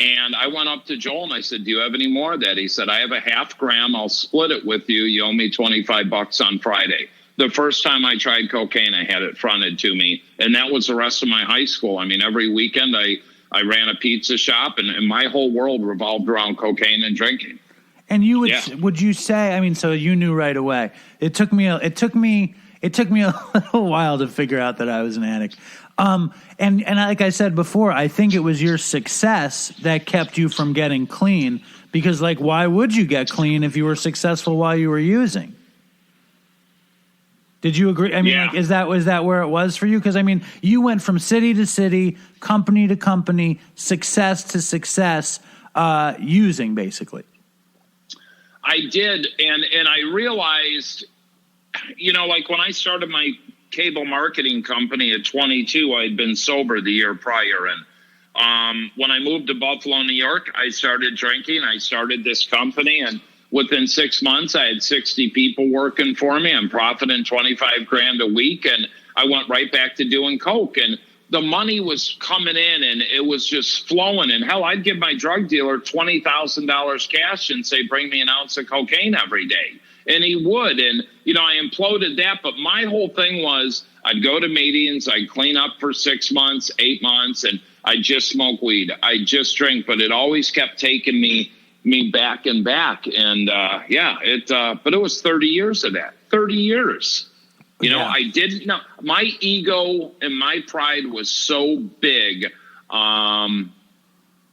And I went up to Joel and I said, do you have any more of that? He said, I have a half gram. I'll split it with you. You owe me $25 on Friday. The first time I tried cocaine, I had it fronted to me. And that was the rest of my high school. I mean, every weekend I ran a pizza shop and my whole world revolved around cocaine and drinking. And you would you say, I mean, so you knew right away. It took me a little while to figure out that I was an addict. And like I said before, I think it was your success that kept you from getting clean, because like, why would you get clean if you were successful while you were using? Did you agree? I mean, was that where it was for you? Because I mean, you went from city to city, company to company, success to success, using basically. I did. And I realized, like when I started my cable marketing company at 22, I had been sober the year prior. And when I moved to Buffalo, New York, I started drinking. I started this company, and within 6 months, I had 60 people working for me. I'm profiting $25,000 a week, and I went right back to doing coke. And the money was coming in, and it was just flowing. And hell, I'd give my drug dealer $20,000 cash and say, bring me an ounce of cocaine every day. And he would. And, I imploded that. But my whole thing was I'd go to meetings. I'd clean up for 6 months, 8 months, and I'd just smoke weed. I'd just drink. But it always kept taking me back and back. And, but it was 30 years of that. 30 years. I didn't know. My ego and my pride was so big. But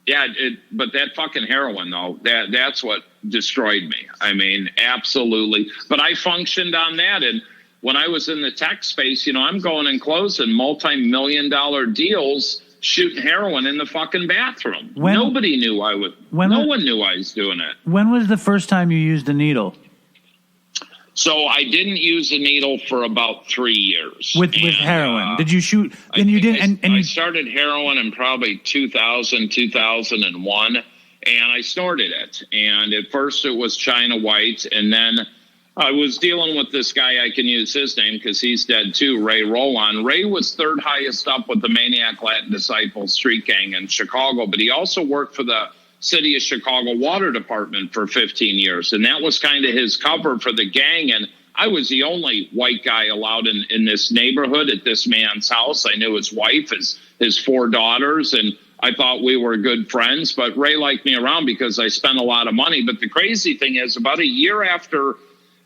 that fucking heroin, though, that's what destroyed me. I mean, absolutely. But I functioned on that. And when I was in the tech space, I'm going and closing multi-million-dollar deals, shooting heroin in the fucking bathroom. Nobody knew I was. No one knew I was doing it. When was the first time you used a needle? So I didn't use a needle for about 3 years. With heroin? Did you shoot? And you didn't. I started heroin in probably 2000, 2001, and I snorted it. And at first it was China White, and then I was dealing with this guy. I can use his name because he's dead too, Ray Roland. Ray was third highest up with the Maniac Latin Disciples street gang in Chicago, but he also worked for the City of Chicago Water Department for 15 years. And that was kind of his cover for the gang. And I was the only white guy allowed in this neighborhood at this man's house. I knew his wife, his 4 daughters, and I thought we were good friends. But Ray liked me around because I spent a lot of money. But the crazy thing is, about a year after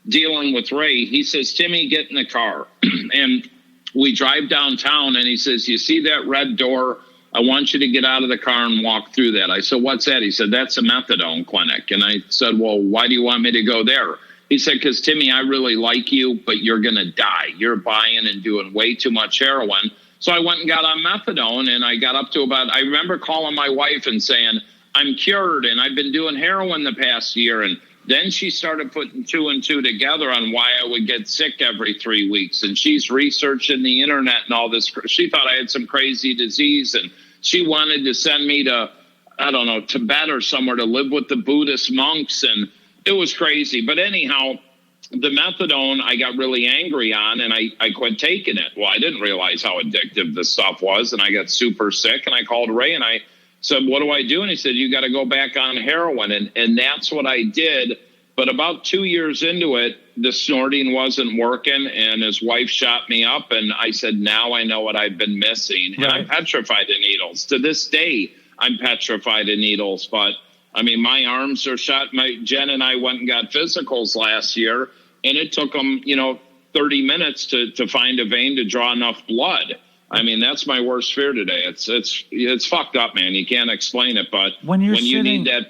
dealing with Ray, he says, Timmy, get in the car. And we drive downtown, and he says, you see that red door? I want you to get out of the car and walk through that. I said, what's that? He said, that's a methadone clinic. And I said, well, why do you want me to go there? He said, because, Timmy, I really like you, but you're going to die. You're buying and doing way too much heroin. So I went and got on methadone, and I got up to I remember calling my wife and saying, I'm cured, and I've been doing heroin the past year. And then she started putting 2 and 2 together on why I would get sick every 3 weeks. And she's researching the internet and all this. She thought I had some crazy disease, and she wanted to send me to, I don't know, Tibet or somewhere to live with the Buddhist monks. And it was crazy. But anyhow, the methadone I got really angry on, and I quit taking it. Well, I didn't realize how addictive this stuff was, and I got super sick. And I called Ray, and I said, what do I do? And he said, you got to go back on heroin. And that's what I did. But about 2 years into it, the snorting wasn't working, and his wife shot me up. And I said, now I know what I've been missing. And I'm petrified of needles. To this day, I'm petrified of needles, but I mean, my arms are shot. Jen and I went and got physicals last year, and it took them, 30 minutes to find a vein to draw enough blood. I mean, that's my worst fear today. It's fucked up, man. You can't explain it, but you need that.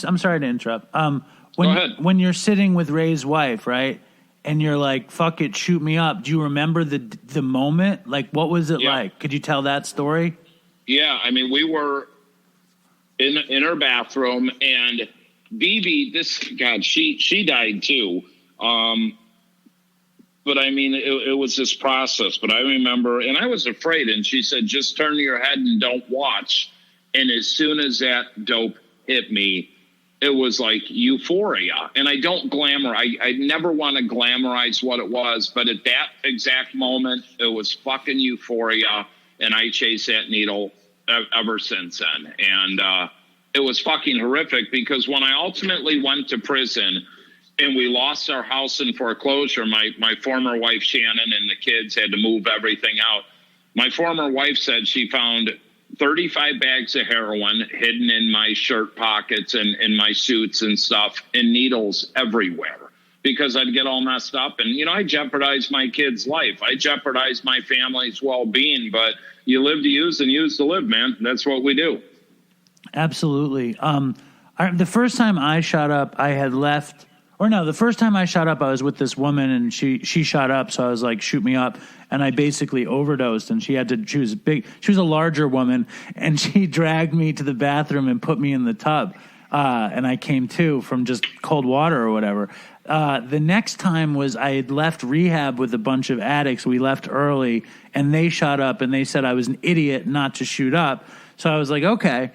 I'm sorry to interrupt. Go ahead. When you're sitting with Ray's wife, right, and you're like, "Fuck it, shoot me up." Do you remember the moment? Like, what was it like? Could you tell that story? Yeah, I mean, we were in her bathroom, and BB, she died too. But I mean, it was this process. But I remember, and I was afraid, and she said, just turn your head and don't watch. And as soon as that dope hit me, it was like euphoria. And I don't I never want to glamorize what it was, but at that exact moment, it was fucking euphoria. And I chased that needle ever since then. And it was fucking horrific, because when I ultimately went to prison and we lost our house in foreclosure, my former wife, Shannon, and the kids had to move everything out. My former wife said she found 35 bags of heroin hidden in my shirt pockets and in my suits and stuff, and needles everywhere, because I'd get all messed up. And, I jeopardized my kid's life. I jeopardized my family's well-being, but you live to use and use to live, man. That's what we do. Absolutely. The first time I shot up, the first time I shot up, I was with this woman, and she shot up, so I was like, shoot me up, and I basically overdosed, and she was a larger woman, and she dragged me to the bathroom and put me in the tub, and I came to from just cold water or whatever. The next time was I had left rehab with a bunch of addicts. We left early, and they shot up, and they said I was an idiot not to shoot up, so I was like, okay.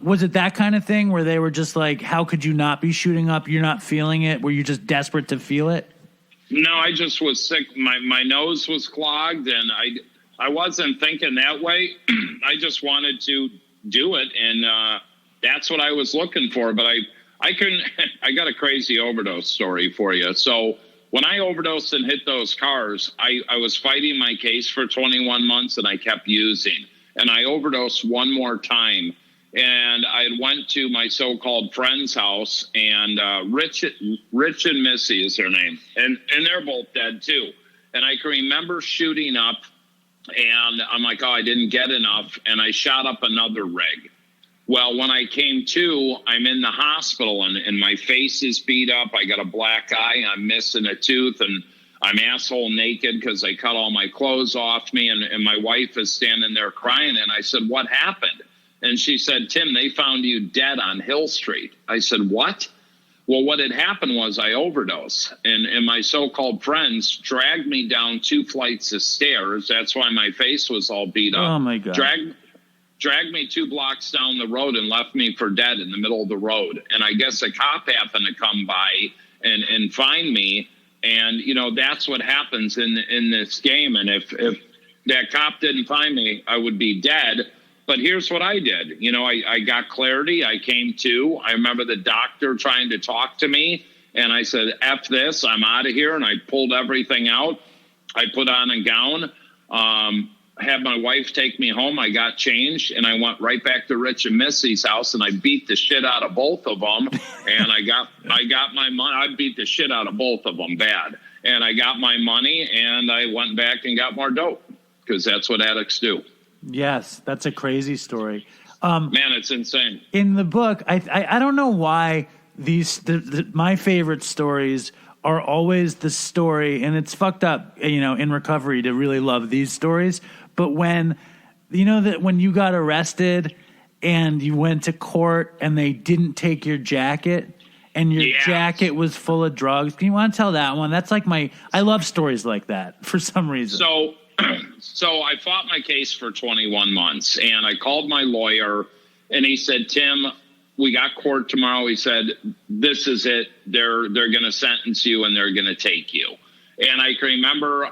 Was it that kind of thing where they were just like, how could you not be shooting up? You're not feeling it? Were you just desperate to feel it? No, I just was sick. My nose was clogged, and I wasn't thinking that way. I just wanted to do it, and that's what I was looking for. But I couldn't. I got a crazy overdose story for you. So when I overdosed and hit those cars, I was fighting my case for 21 months, and I kept using. And I overdosed one more time. And I went to my so-called friend's house, and Rich and Missy is their name, and they're both dead too. And I can remember shooting up, and I'm like, I didn't get enough, and I shot up another rig. Well, when I came to, I'm in the hospital, and my face is beat up. I got a black eye. I'm missing a tooth, and I'm asshole naked because I cut all my clothes off me, and my wife is standing there crying. And I said, what happened? And she said, Tim, they found you dead on Hill Street. I said, what? Well, what had happened was I overdosed, and my so-called friends dragged me down 2 flights of stairs. That's why my face was all beat up. Oh, my God. Dragged me 2 blocks down the road and left me for dead in the middle of the road. And I guess a cop happened to come by and find me. And, that's what happens in this game. And if that cop didn't find me, I would be dead. But here's what I did. I got clarity. I came to. I remember the doctor trying to talk to me, and I said, F this, I'm out of here. And I pulled everything out. I put on a gown, had my wife take me home. I got changed, and I went right back to Rich and Missy's house, and I beat the shit out of both of them. And I got my money. I beat the shit out of both of them bad. And I got my money, and I went back and got more dope, because that's what addicts do. Yes, that's a crazy story. Man, it's insane. In the book, I don't know why my favorite stories are always the story, and it's fucked up, in recovery to really love these stories. But when you got arrested and you went to court and they didn't take your jacket and your jacket was full of drugs, can you want to tell that one? That's like I love stories like that for some reason. So I fought my case for 21 months, and I called my lawyer, and he said, Tim, we got court tomorrow. He said, this is it. They're going to sentence you, and they're going to take you. And I can remember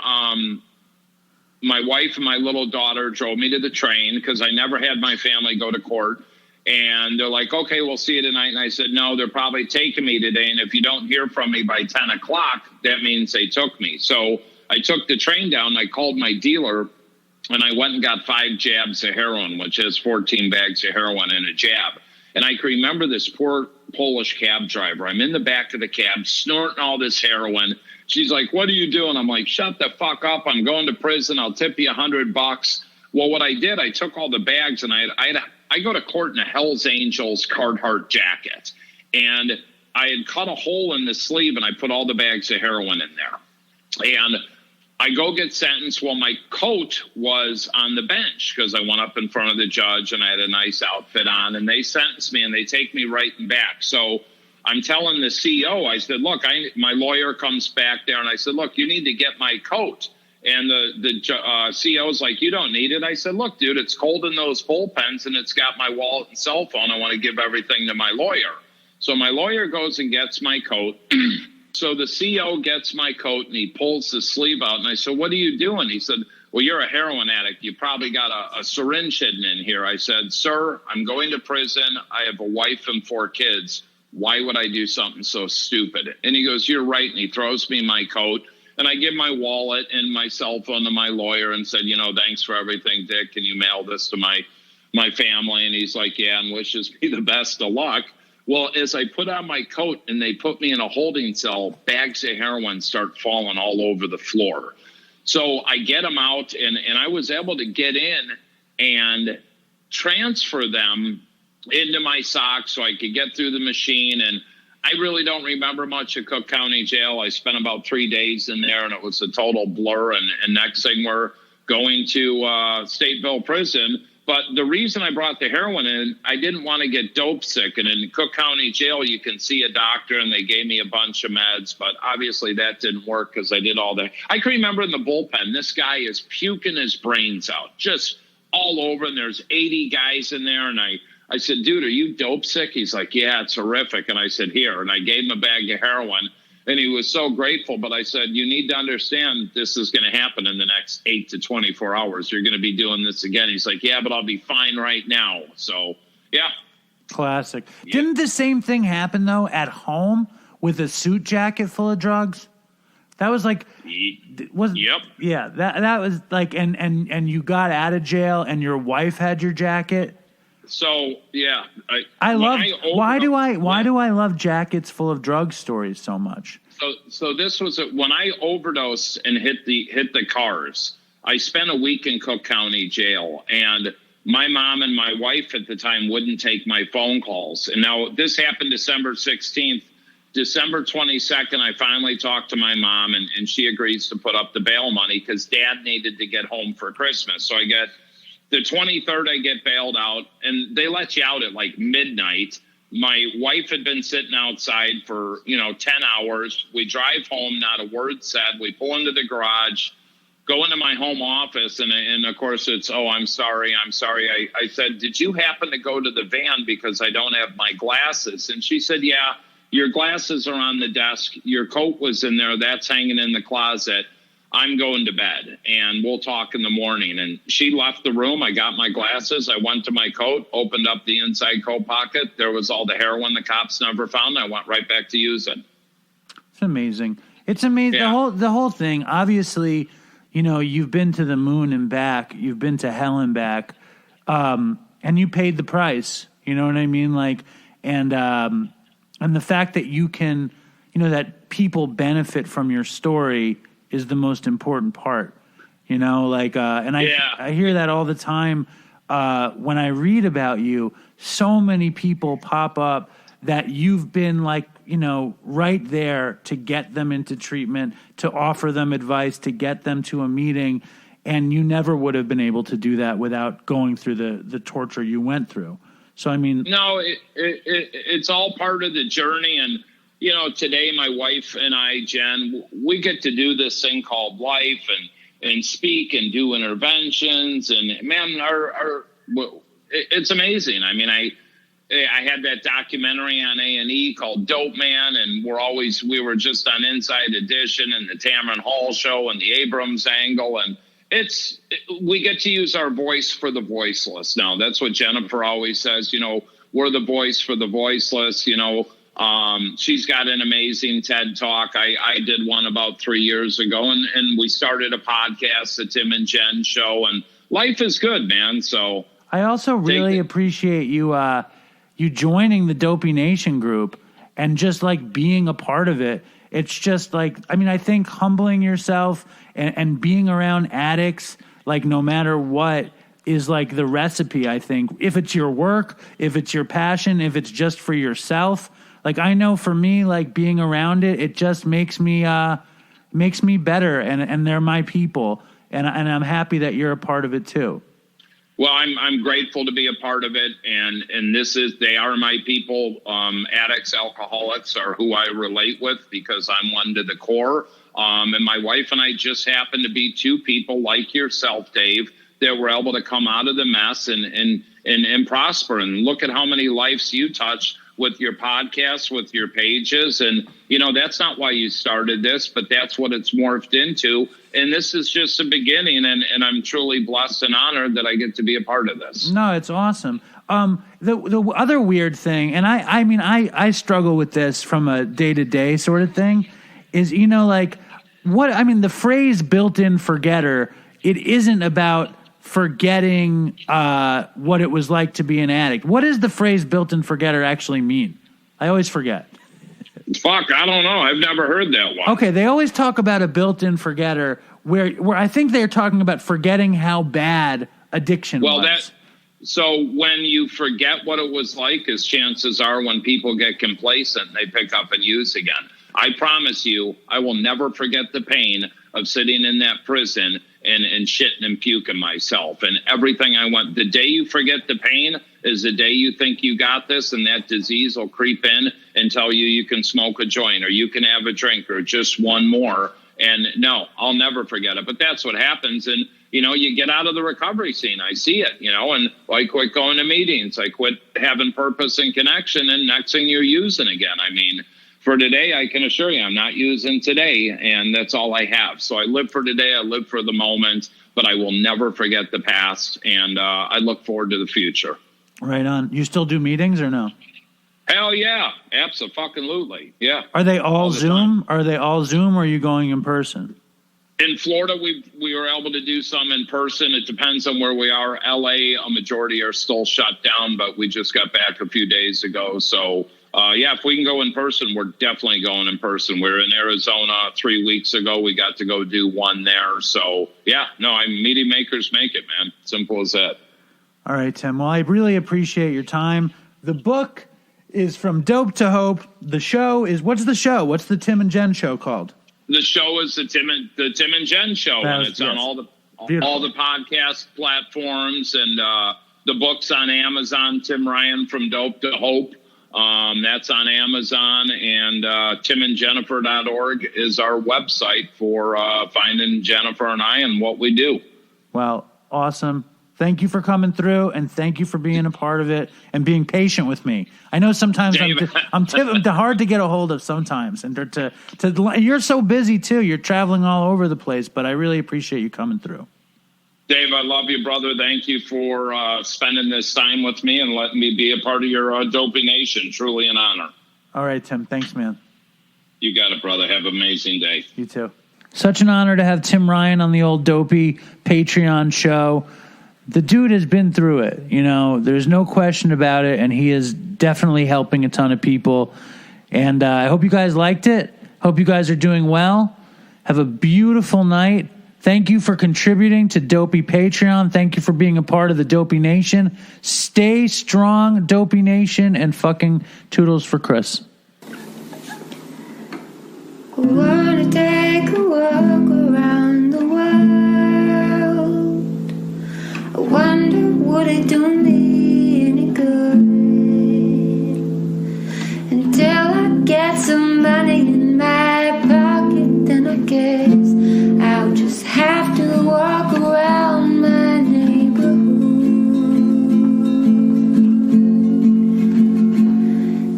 my wife and my little daughter drove me to the train, because I never had my family go to court. And they're like, okay, we'll see you tonight. And I said, no, they're probably taking me today. And if you don't hear from me by 10 o'clock, that means they took me. So I took the train down, and I called my dealer, and I went and got 5 jabs of heroin, which is 14 bags of heroin in a jab. And I can remember this poor Polish cab driver. I'm in the back of the cab snorting all this heroin. She's like, "What are you doing?" I'm like, "Shut the fuck up. I'm going to prison. I'll tip you $100. Well, what I did, I took all the bags, and I go to court in a Hell's Angels Carhartt jacket. And I had cut a hole in the sleeve, and I put all the bags of heroin in there. And I go get sentenced. Well, my coat was on the bench because I went up in front of the judge and I had a nice outfit on, and they sentenced me and they take me right and back. So I'm telling the CEO, I said, "Look, my lawyer comes back there," and I said, "Look, you need to get my coat." And the CEO's like, "You don't need it." I said, "Look, dude, it's cold in those bullpens and it's got my wallet and cell phone. I want to give everything to my lawyer." So my lawyer goes and gets my coat. So the CEO gets my coat and he pulls the sleeve out. And I said, "What are you doing?" He said, "Well, you're a heroin addict. You probably got a syringe hidden in here." I said, "Sir, I'm going to prison. I have a wife and 4 kids. Why would I do something so stupid?" And he goes, "You're right." And he throws me my coat. And I give my wallet and my cell phone to my lawyer and said, "Thanks for everything, Dick. Can you mail this to my family?" And he's like, "Yeah," and wishes me the best of luck. Well, as I put on my coat and they put me in a holding cell, bags of heroin start falling all over the floor. So I get them out, and I was able to get in and transfer them into my socks so I could get through the machine. And I really don't remember much of Cook County Jail. I spent about 3 days in there, and it was a total blur. And next thing, we're going to Stateville Prison. But the reason I brought the heroin in, I didn't want to get dope sick. And in Cook County Jail, you can see a doctor, and they gave me a bunch of meds. But obviously that didn't work because I did all that. I can remember in the bullpen, this guy is puking his brains out, just all over. And there's 80 guys in there. And I said, "Dude, are you dope sick?" He's like, "Yeah, it's horrific." And I said, "Here." And I gave him a bag of heroin. And he was so grateful. But I said, "You need to understand this is going to happen in the next 8 to 24 hours. You're going to be doing this again." He's like, "Yeah, but I'll be fine right now." So, yeah. Classic. Yeah. Didn't the same thing happen, though, at home with a suit jacket full of drugs? That was like, Yep. Yeah, that was like, and you got out of jail and your wife had your jacket. So, yeah. Why do I love jackets full of drug stories so much? So this was when I overdosed and hit the cars. I spent a week in Cook County Jail, and my mom and my wife at the time wouldn't take my phone calls. And now this happened December 16th. December 22nd, I finally talked to my mom, and she agrees to put up the bail money because Dad needed to get home for Christmas. So I get the 23rd, I get bailed out, and they let you out at like midnight. My wife had been sitting outside for, 10 hours. We drive home, not a word said. We pull into the garage, go into my home office, and of course it's, "Oh, I'm sorry. I said, "Did you happen to go to the van because I don't have my glasses?" And she said, "Yeah, your glasses are on the desk. Your coat was in there. That's hanging in the closet. I'm going to bed, and we'll talk in the morning." And she left the room. I got my glasses. I went to my coat, opened up the inside coat pocket. There was all the heroin the cops never found. I went right back to using. It's amazing. It's amazing. Yeah. The whole thing. Obviously, you've been to the moon and back. You've been to hell and back, and you paid the price. You know what I mean? Like, and the fact that you can, that people benefit from your story is the most important part, and I hear that all the time when I read about you. So many people pop up that you've been like, right there to get them into treatment, to offer them advice, to get them to a meeting, and you never would have been able to do that without going through the torture you went through. So, I mean, no, it's all part of the journey. And today my wife and I, Jen, we get to do this thing called life and speak and do interventions. And man, it's amazing. I mean, I had that documentary on A&E called Dope Man, and we were just on Inside Edition and the Tamron Hall show and the Abrams angle. And we get to use our voice for the voiceless now. That's what Jennifer always says, we're the voice for the voiceless. She's got an amazing TED Talk. I did one about 3 years ago, and we started a podcast, the Tim and Jen show, and life is good, man. So I also really appreciate you you joining the Dopey Nation group and just like being a part of it. It's just like, I mean, I think humbling yourself and being around addicts, like no matter what, is like the recipe, I think. If it's your work, if it's your passion, if it's just for yourself. Like I know for me, like being around it, it just makes me better, and they're my people, and I'm happy that you're a part of it too. Well, I'm grateful to be a part of it, and they are my people. Addicts, alcoholics are who I relate with because I'm one to the core. And my wife and I just happen to be two people like yourself, Dave, that were able to come out of the mess and prosper. And look at how many lives you touch with your podcasts, with your pages. And, you know, that's not why you started this, but that's what it's morphed into. And this is just a beginning. And I'm truly blessed and honored that I get to be a part of this. No, it's awesome. The other weird thing, and I mean, I struggle with this from a day-to-day sort of thing, is, you know, like the phrase built-in forgetter, it isn't about forgetting what it was like to be an addict. What does the phrase built-in forgetter actually mean? I always forget. Fuck, I don't know. I've never heard that one. Okay, they always talk about a built-in forgetter where I think they're talking about forgetting how bad addiction was. So when you forget what it was like, as chances are when people get complacent, they pick up and use again. I promise you, I will never forget the pain of sitting in that prison and shitting and puking myself and everything I went. The day you forget the pain is the day you think you got this, and that disease will creep in and tell you can smoke a joint or you can have a drink or just one more. And no, I'll never forget it. But that's what happens. And, you know, you get out of the recovery scene. I see it, you know, and I quit going to meetings. I quit having purpose and connection. And next thing you're using again. I mean, for today, I can assure you I'm not using today, and that's all I have. So I live for today, I live for the moment, but I will never forget the past, and I look forward to the future. Right on. You still do meetings or no? Hell yeah, absolutely, yeah. Are they all Zoom? Are they all Zoom, or are you going in person? In Florida, we were able to do some in person. It depends on where we are. LA, a majority are still shut down, but we just got back a few days ago, so... yeah, if we can go in person, we're definitely going in person. We were in Arizona 3 weeks ago. We got to go do one there. So, yeah, no, meeting makers make it, man. Simple as that. All right, Tim. Well, I really appreciate your time. The book is From Dope to Hope. The show is, what's the show? What's the Tim and Jen show called? The show is the Tim and Jen show, and it's on all the podcast platforms, and the book's on Amazon. Tim Ryan, From Dope to Hope. That's on Amazon, and timandjennifer.org is our website for finding Jennifer and I and what we do. Well, awesome. Thank you for coming through, and thank you for being a part of it and being patient with me. I know sometimes I'm hard to get a hold of sometimes, and you're so busy too. You're traveling all over the place, but I really appreciate you coming through. Dave, I love you, brother. Thank you for spending this time with me and letting me be a part of your Dopey Nation. Truly an honor. All right, Tim. Thanks, man. You got it, brother. Have an amazing day. You too. Such an honor to have Tim Ryan on the old Dopey Patreon show. The dude has been through it. You know, there's no question about it, and he is definitely helping a ton of people. And I hope you guys liked it. Hope you guys are doing well. Have a beautiful night. Thank you for contributing to Dopey Patreon. Thank you for being a part of the Dopey Nation. Stay strong, Dopey Nation, and fucking toodles for Chris. I wanna take a walk around the world. I wonder, would it do me any good? Until I get some money in my pocket, then I guess I'll just have to walk around my neighborhood.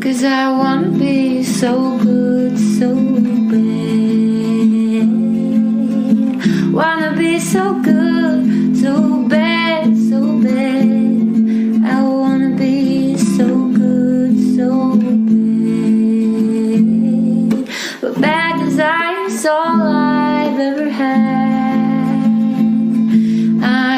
'Cause I wanna be so good, so bad. Wanna be so good, so bad, so bad. I wanna be so good, so bad. But bad desires all I've ever had. I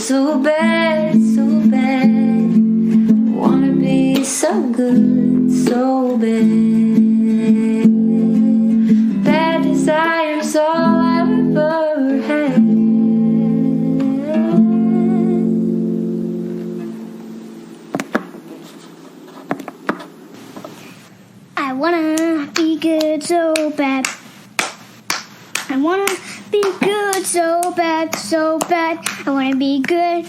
so bad, so bad. Wanna be so good, so bad. Bad desire's all I've ever had. I wanna be good so bad. I wanna be good so bad, so bad. I wanna be good.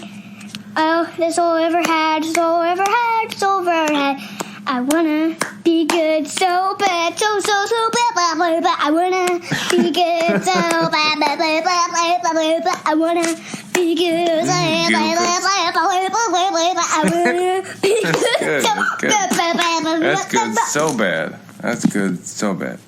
Oh, that's all I ever had, that's all I ever had, that's all I ever had. I wanna be good so bad, so bad, bad, bad. I wanna be good so bad, bad, bad, bad, bad, bad, bad. I wanna be good so bad, bad, bad, bad, bad, bad. I wanna be good so bad, bad, bad, bad. That's good so bad. That's good so bad.